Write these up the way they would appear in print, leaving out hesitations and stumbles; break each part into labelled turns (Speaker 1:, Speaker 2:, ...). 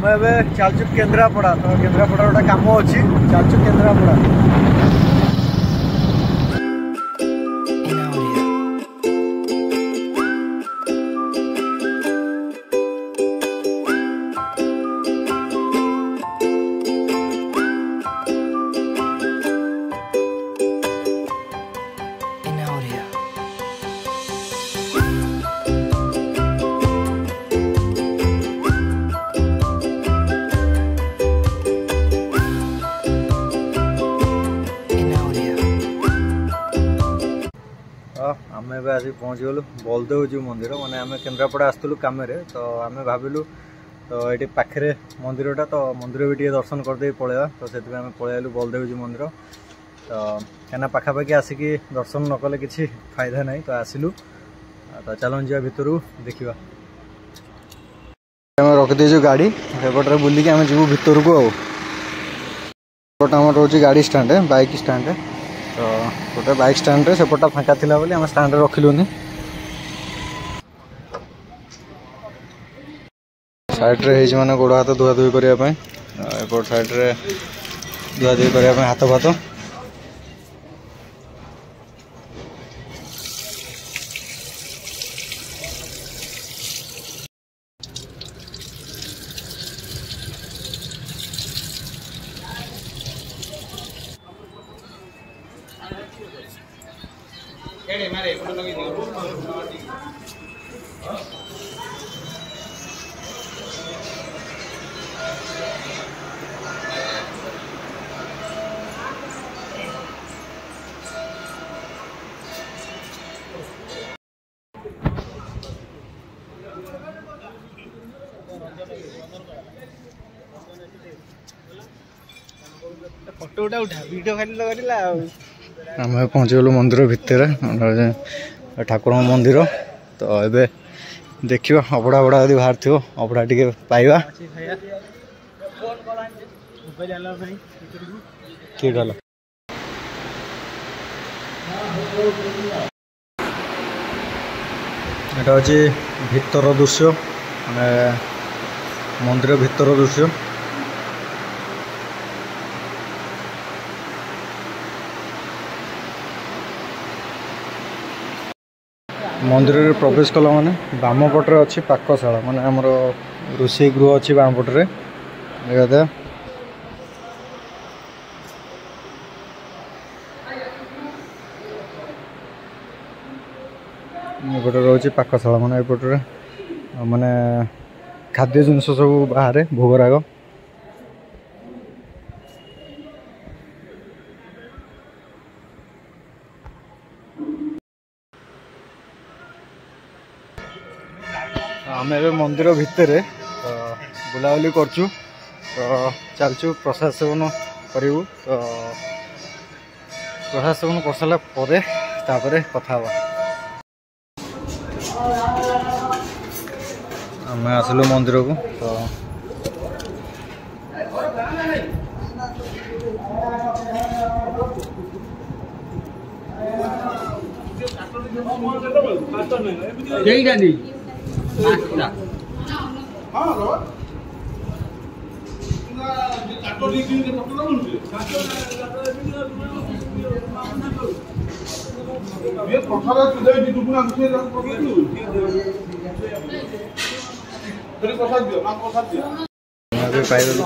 Speaker 1: आम ए चलचु केन्द्रापड़ा तो केन्द्रापड़ा गोटे कम अच्छी चलचु केन्द्रापड़ा। आम आज पहुँच गलु बलदेवजी मंदिर माने आम केन्द्रापड़ा आसलु कम तो आम भाविलु तो ये पाखे मंदिरटा तो मंदिर भी टे दर्शन करदे पलैया तो से आम पलैलु बलदेवजी मंदिर तो क्या पाखापाखि आसिकी दर्शन न कले किसी फायदा नहीं तो आसलु तो चलन जा भितर देखा रखीदेचु गाड़ी सेपटे बुलिकी आम जीवु भितर को आम रोचे गाड़ी स्टाण्ड बाइक स्टाण्ड तो गोटे बाइक स्टाण्ड सेपटा फाँका थिला बोली आम स्टाण्ड रखिलुनि साइड्रे माने गोड़ हाथ धुआ धुई करने एपट साइड्रे धुआ धुई करने हाथ भात
Speaker 2: फोटो उठा उठा वीडियो खाली लगला
Speaker 1: आम पहुँच गलु मंदिर भितर ठाकुर मंदिर तो ये देखियो अबड़ा बड़ा यदि बाहर थो अबड़ा टे पाइबा किए गल एटा हूँ भितर दृश्य मंदिर भितर दृश्य मंदिर में प्रवेश कला माने बाम पटे अच्छी पाकशाला माने आमर रोषे गृह अच्छी बाम पटे देखा एपटे रोचे पाकशाला माने एपटे माने खाद्य जिनस सब बाहर भोगराग आम ए मंदिर भितर बुलाबुली करचु तो चलचु प्रसाद सेवन करूँ तो प्रसाद सेवन कर सारा पर कथा आम आसलु मंदिर को तो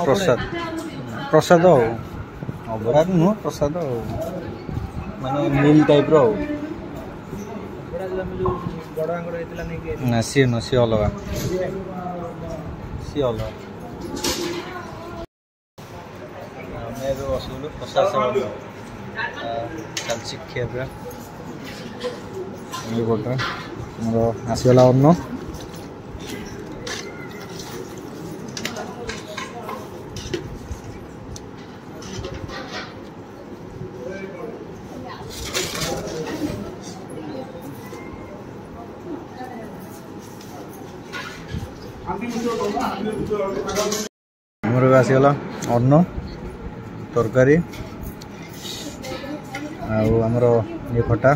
Speaker 1: प्रसाद प्रसाद अबराध नुह प्रसाद माने मिल टाइप रो ना सी न सी अलग सी अलग बसलु प्रसाद चलची खिया गोटे मोर आसगला अन्न आमर आसगला अन्न तरकारी आमर ये खटा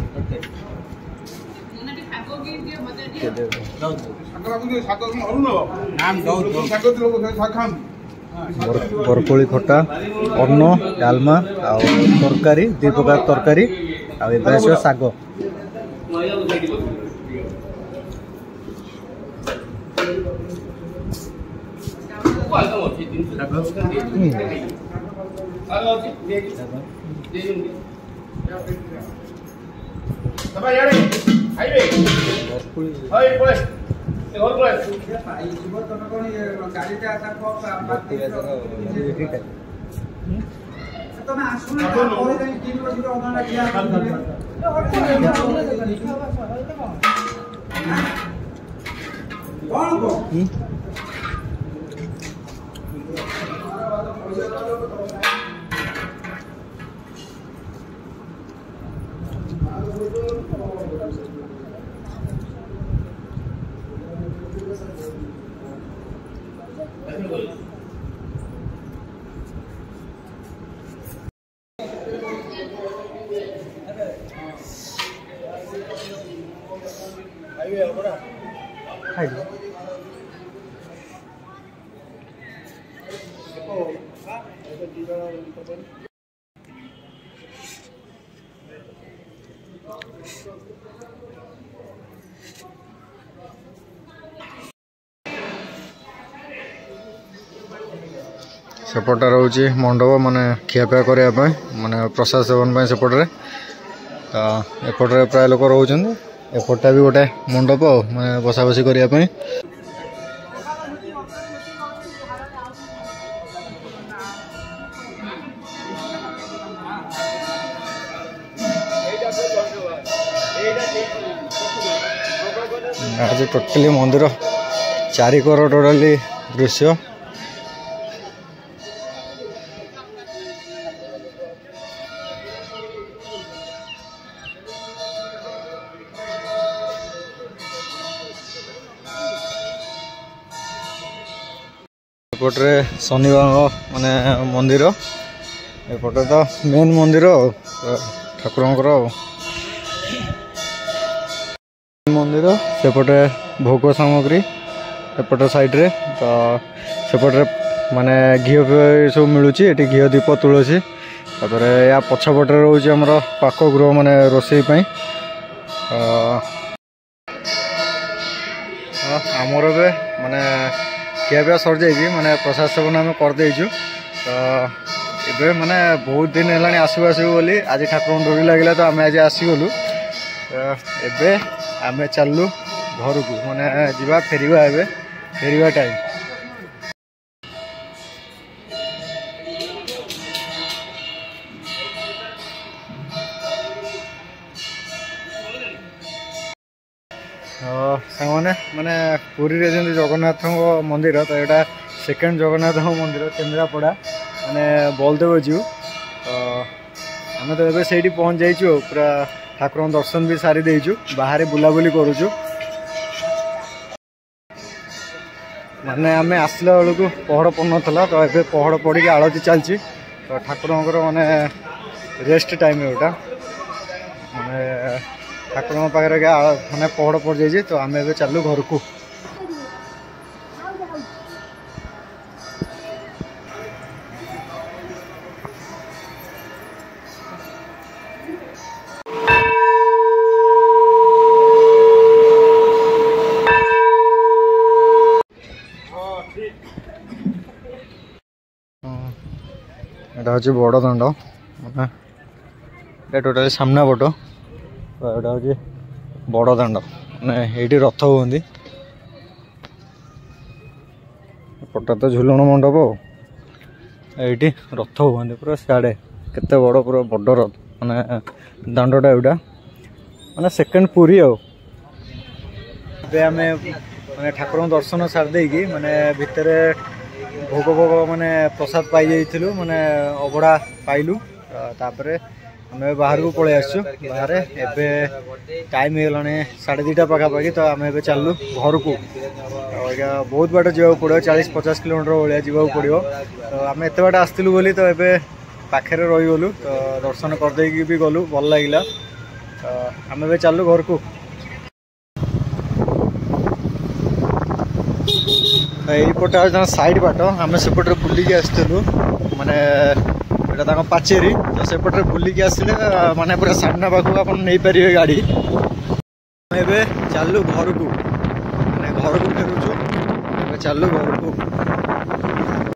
Speaker 1: बरकोली खटा अन्न डालमा तरकारी 2 प्रकार तरकारी आ साग सेपटा रोचे मंडप माने खियापिया करने माने प्रसाद सेवन सेपटे तो एपटे प्राय लोक रोचे एपटा भी गोटे मंडप माने बसा बसी करने आज टोटली मंदिर 4 करोड़ टोटाली दृश्य एपटे शनिवार माने मंदिर एपटे तो मेन मंदिर ठाकुर मंदिर सेपटे भोग सामग्री एपटे साइड रे तो सेपटे माने घी सब मिलूँ ये घी दीप तुलसी तापर या पछपटे रोचे आमर पाक गृह माने रोसई आमर बे माने खियापिया सर जाइए माने प्रसाद सेवन आम करदेचु तो ये माने बहुत दिन है आसू आसू बोली आज ठाकुर डोरी लगे तो आम आज आसीगलु एबे आम चलू घर को माने जीवा फेरिया एबे फेरिया टाइम सांगने माने पुरी रे जंती जगन्नाथ मंदिर तो यहाँ सेकेंड जगन्नाथ मंदिर केन्द्रापड़ा माने बलदेव जीव तो आम तो ये से पहुँच जाइए पूरा ठाकुर दर्शन भी सारी देचु बाहर बुलाबुली करुचु माने आम आसला बेलू पहड़ पड़ नाला तो ये पहड़ पड़ के आलती चलती तो ठाकुर माने रेस्ट टाइम एटा माने ठाकुर पाखे माने पहड़ पड़ जाइए तो आम ए चलू घर को यहाँ हूँ बड़ दाण्ड माने टोटाली सामना पट तो यहाँ हूँ बड़ दाण्ड माने ये रथ हुंदी पटा तो झुलन मंडप ये रथ हुंदी पूरा सियाड़े केते बड़ पूरा बड़ रथ माने दाण्डटा एटा माने सेकेंड पुरी आम माने ठाकुर दर्शन सार देकी माने भितर भोग भोग माने प्रसाद पाई जाइथिलु माने अबड़ा पाइलु तापरे आम बाहर को पलि आसु बाहर एबे टाइम हो गलाने 2:30 पाखापाखि तो आम ए चलू घर को बहुत बाट जावाक पड़ो 40-50 किलोमीटर भाया जावाक पड़ो तो आम एत बाट आसलु बोली तो एबे पाखे रहीगलु तो दर्शन करदेकी भी गलु भल लगिला तो आम ए चलू घर को এইপଟେ ଆଉ ତାଙ୍କ ସାଇଡ୍ ବାଟ ଆମେ ସେପଟରେ ବୁଲିକି ଆସିଥିଲୁ ମାନେ ଏଇଟା ତାଙ୍କ ପାଚେରୀ ତ ସେପଟରେ ବୁଲିକି ଆସିଲେ ମାନେ ପୁରା ସାମ୍ନା ପାଖକୁ ଆପଣ ନେଇପାରିବେ ଗାଡ଼ି। ଏବେ ଚାଲୁ ଘରକୁ ମାନେ ଘରକୁ ଫେରୁଛୁ ଏବେ ଚାଲୁ ଘରକୁ।